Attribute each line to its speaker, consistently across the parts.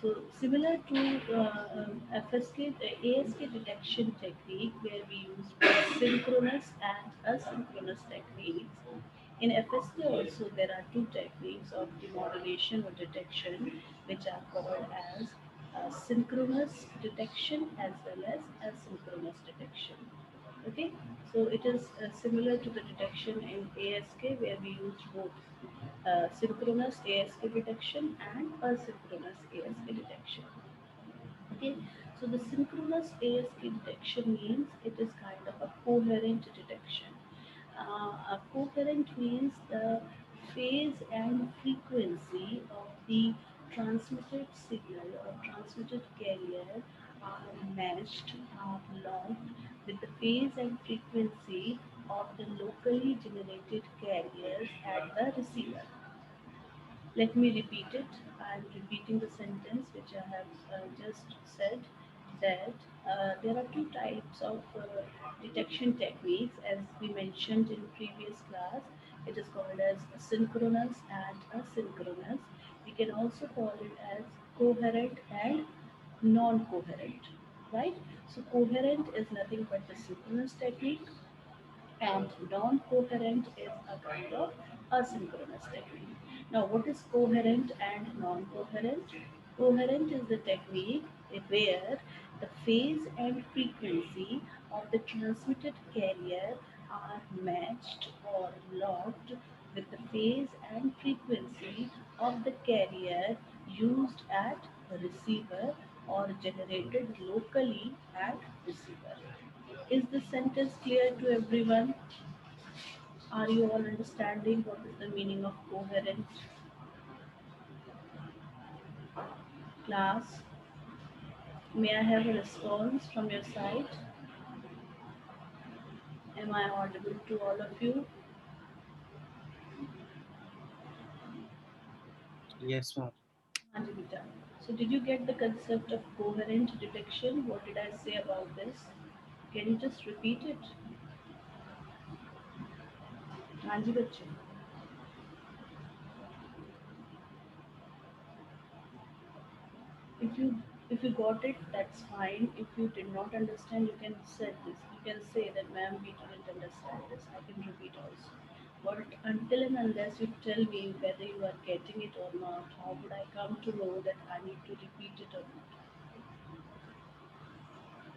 Speaker 1: So similar to FSK, ASK detection technique where we use both synchronous and asynchronous techniques. In FSK also there are two techniques of demodulation or detection which are called as synchronous detection as well as asynchronous detection. Okay, so it is similar to the detection in ASK where we use both synchronous ASK detection and asynchronous ASK detection. Okay, so the synchronous ASK detection means it is kind of a coherent detection. A coherent means the phase and frequency of the transmitted signal or transmitted carrier are matched, are locked with the phase and frequency of the locally generated carriers at the receiver. Let me repeat it. I am repeating the sentence which I have just said, that there are two types of detection techniques as we mentioned in previous class. It is called as synchronous and asynchronous. We can also call it as coherent and non-coherent, right? So coherent is nothing but the synchronous technique, and non-coherent is a kind of asynchronous technique. Now, what is coherent and non-coherent? Coherent is the technique where the phase and frequency of the transmitted carrier are matched or locked with the phase and frequency of the carrier used at the receiver or generated locally at receiver. Is this sentence clear to everyone? Are you all understanding what is the meaning of coherent? Class, may I have a response from your side? Am I audible to all of you?
Speaker 2: Yes, ma'am.
Speaker 1: Haan ji beta. So did you get the concept of coherent detection? What did I say about this? Can you just repeat it? हाँ जी बच्चे. If you got it, that's fine. If you did not understand, you can say this. You can say that, ma'am, we didn't understand this. I can repeat also. But until and unless you tell me whether you are getting it or not, how would I come to know that I need to repeat it or not?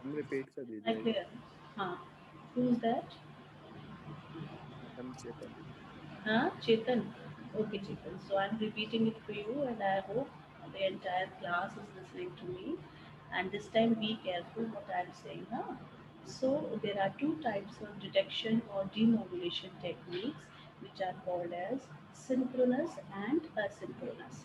Speaker 3: हम repeat कर
Speaker 1: Am I
Speaker 3: दीजिए एक
Speaker 1: clear? Huh. Who's that?
Speaker 3: बार हम चेतन
Speaker 1: Huh? Chetan. Okay, Chetan. So I'm repeating it for you, and I hope the entire class is listening to me. And this time, be careful what I'm saying. Huh? So there are two types of detection or demodulation techniques, which are called as synchronous and asynchronous.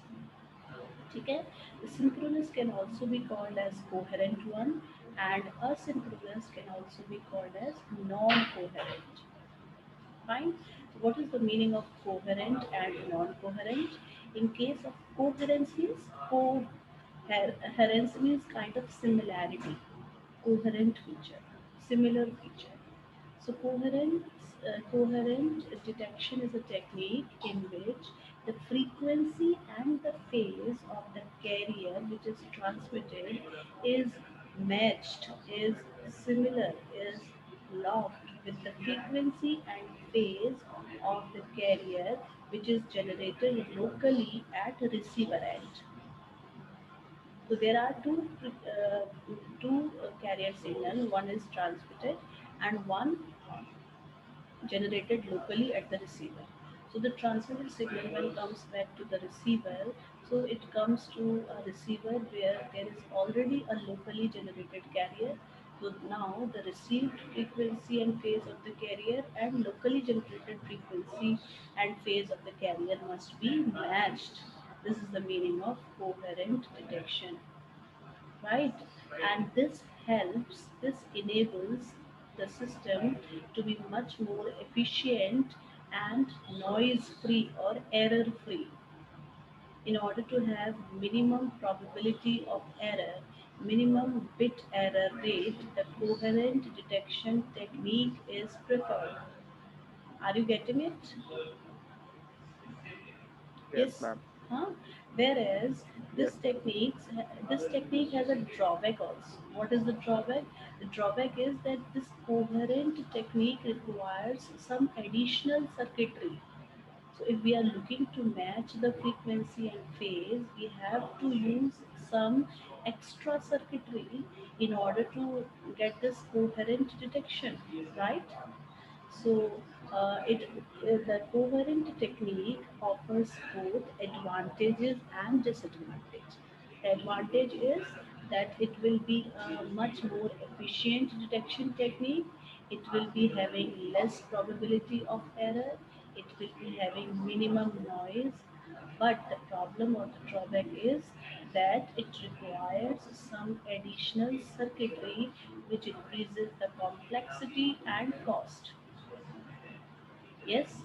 Speaker 1: Okay? The synchronous can also be called as coherent one, and asynchronous can also be called as non-coherent. Fine. So what is the meaning of coherent and non-coherent? In case of coherence means coherence means kind of similarity, coherent feature, similar feature. So coherent detection is a technique in which the frequency and the phase of the carrier which is transmitted is matched, is similar, is locked with the frequency and phase of the carrier which is generated locally at receiver end. So there are two carrier signal. One is transmitted and one generated locally at the receiver. So the transmitted signal when comes back to the receiver, so it comes to a receiver where there is already a locally generated carrier. So now the received frequency and phase of the carrier and locally generated frequency and phase of the carrier must be matched. This is the meaning of coherent detection, right? And this enables the system to be much more efficient and noise free or error free. In order to have minimum probability of error, minimum bit error rate, the coherent detection technique is preferred. Are you getting it?
Speaker 3: Yes
Speaker 1: Yes.
Speaker 3: Ma'am
Speaker 1: Huh? Whereas
Speaker 3: Yes, ma'am.
Speaker 1: This technique has a drawback also. What is the drawback? The drawback is that this coherent technique requires some additional circuitry. So if we are looking to match the frequency and phase, we have to use some extra circuitry in order to get this coherent detection, right? So the coherent technique offers both advantages and disadvantages. The advantage is that it will be a much more efficient detection technique. It will be having less probability of error. It will be having minimum noise. But the problem or the drawback is that it requires some additional circuitry which increases the complexity and cost. Yes,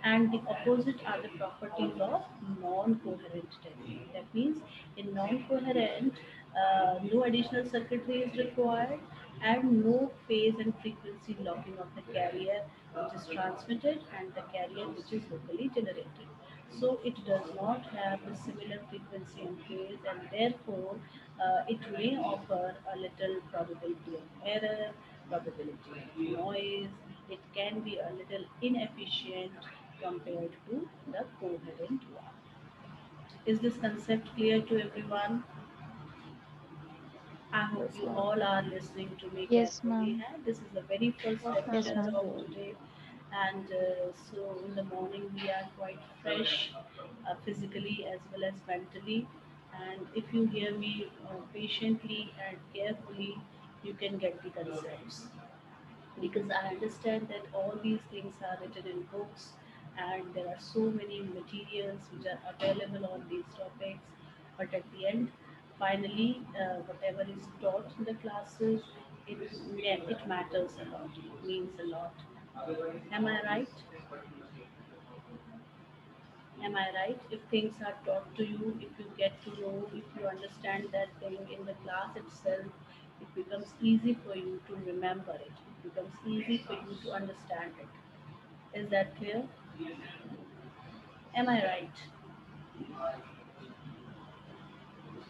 Speaker 1: and the opposite are the properties of non-coherent technique. That means in non-coherent, no additional circuitry is required and no phase and frequency locking of the carrier which is transmitted and the carrier which is locally generated. So it does not have the similar frequency and phase, and therefore it may offer a little probability of error, probability of noise. It can be a little inefficient compared to the coherent one. Is this concept clear to everyone? I hope
Speaker 3: yes,
Speaker 1: you
Speaker 3: ma'am.
Speaker 1: all are listening to me
Speaker 2: Yes,
Speaker 1: carefully.
Speaker 2: ma'am.
Speaker 1: This is the very first
Speaker 2: Yes,
Speaker 1: lecture
Speaker 2: ma'am.
Speaker 1: of today, and so in the morning we are quite fresh, physically as well as mentally. And if you hear me patiently and carefully, you can get the concepts, because I understand that all these things are written in books and there are so many materials which are available on these topics. But at the end, finally, whatever is taught in the classes, it, yeah, it matters a lot, it means a lot. Am I right? Am I right? If things are taught to you, if you get to know, if you understand that thing in the class itself, it becomes easy for you to remember it. It becomes easy for you to understand it. Is that clear? Am I right?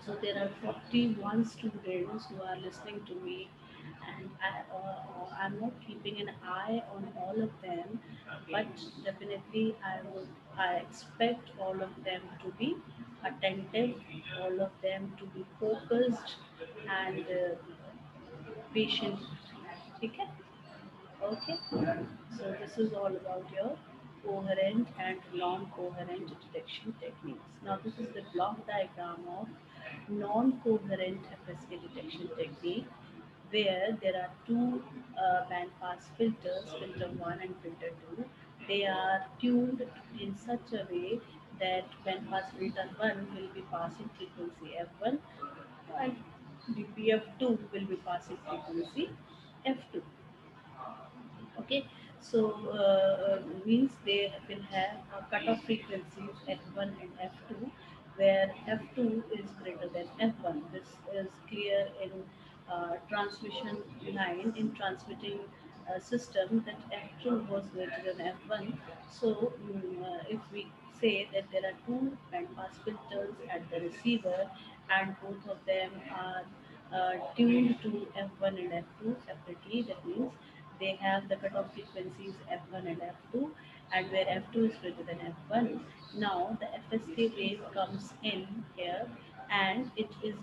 Speaker 1: So there are 41 students who are listening to me, and I'm not keeping an eye on all of them, but definitely I expect all of them to be attentive, all of them to be focused and patient. Okay? Okay, so this is all about your coherent and non-coherent detection techniques. Now this is the block diagram of non-coherent FSK detection technique, where there are two band-pass filters, filter 1 and filter 2. They are tuned in such a way that band-pass filter 1 will be passing frequency F1 and BPF2 will be passing frequency F2. Okay, so means they will have a cutoff frequencies f1 and f2, where f2 is greater than f1. This is clear in transmission line, in transmitting system, that f2 was greater than f1. So if we say that there are two bandpass filters at the receiver and both of them are tuned to f1 and f2 separately, that means they have the cutoff frequencies f1 and f2, and where f2 is greater than f1. Now the FSK wave comes in here and it is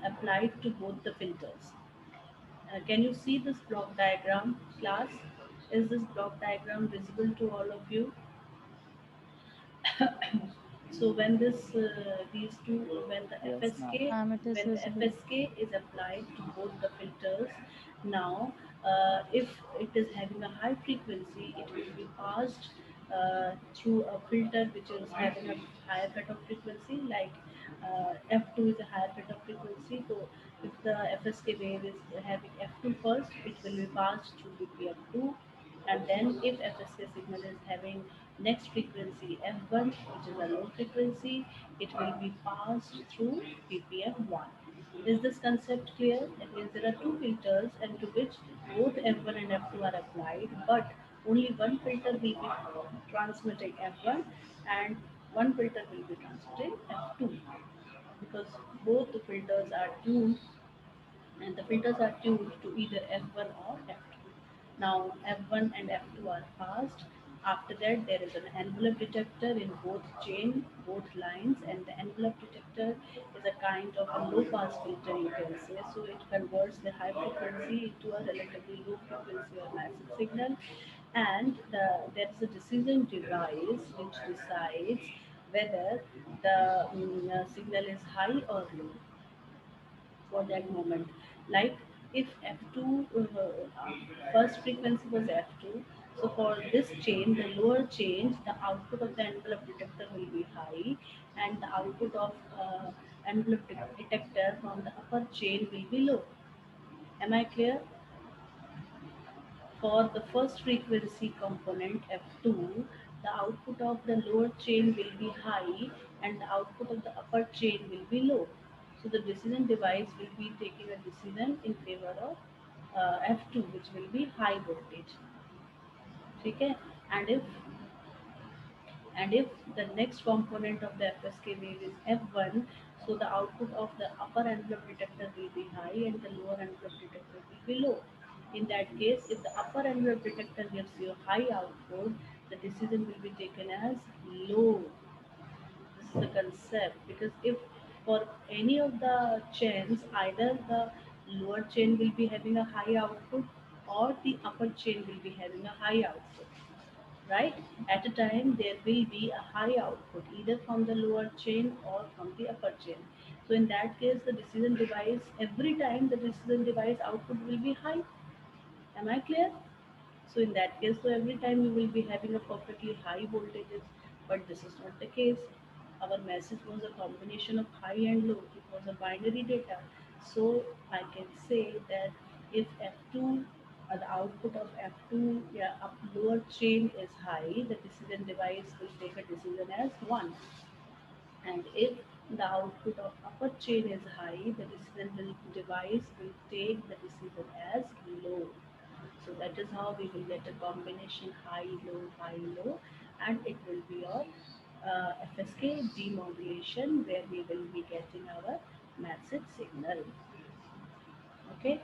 Speaker 1: applied to both the filters. Can you see this block diagram, class? Is this block diagram visible to all of you? So when these two, when the
Speaker 3: Yes,
Speaker 2: Yes,
Speaker 3: ma'am.
Speaker 1: FSK,
Speaker 2: ma'am, it is
Speaker 1: when the
Speaker 2: visible.
Speaker 1: FSK is applied to both the filters, now if it is having a high frequency, it will be passed through a filter which is having a higher cutoff frequency, like F2 is a higher cutoff frequency. So if the FSK wave is having F2 first, it will be passed through BPF2, and then if FSK signal is having next frequency F1, which is a low frequency, it will be passed through BPF1. Is this concept clear? That means there are two filters and to which both F1 and F2 are applied, but only one filter will be transmitting F1 and one filter will be transmitting F2. because both the filters are tuned, and the filters are tuned to either F1 or F2. Now F1 and F2 are passed. After that, there is an envelope detector in both chain, both lines, and the envelope detector is a kind of a low pass filter, you can say. So it converts the high frequency into a relatively low frequency or massive signal, and there is a decision device which decides whether the signal is high or low for that moment. Like if F2 first frequency was F2, so for this chain, the lower chain, the output of the envelope detector will be high, and the output of envelope detector from the upper chain will be low. Am I clear? For the first frequency component F2, the output of the lower chain will be high and the output of the upper chain will be low. So the decision device will be taking a decision in favor of F2, which will be high voltage. Okay? And if and if the next component of the FSK wave is F1, so the output of the upper envelope detector will be high and the lower envelope detector will be low. In that case, if the upper envelope detector gives you high output, the decision will be taken as low. This is the concept, because if for any of the chains, either the lower chain will be having a high output or the upper chain will be having a high output, right? At a time, there will be a high output either from the lower chain or from the upper chain. So in that case, the decision device, every time the decision device output will be high. Am I clear? So in that case, so every time you will be having a perfectly high voltages, but this is not the case. Our message was a combination of high and low. It was a binary data. So I can say that if F2, the output of F2, yeah, up lower chain is high, the decision device will take a decision as 1. And if the output of upper chain is high, the device will take the decision as low. So that is how we will get a combination high, low, and it will be your FSK demodulation where we will be getting our message signal. Okay.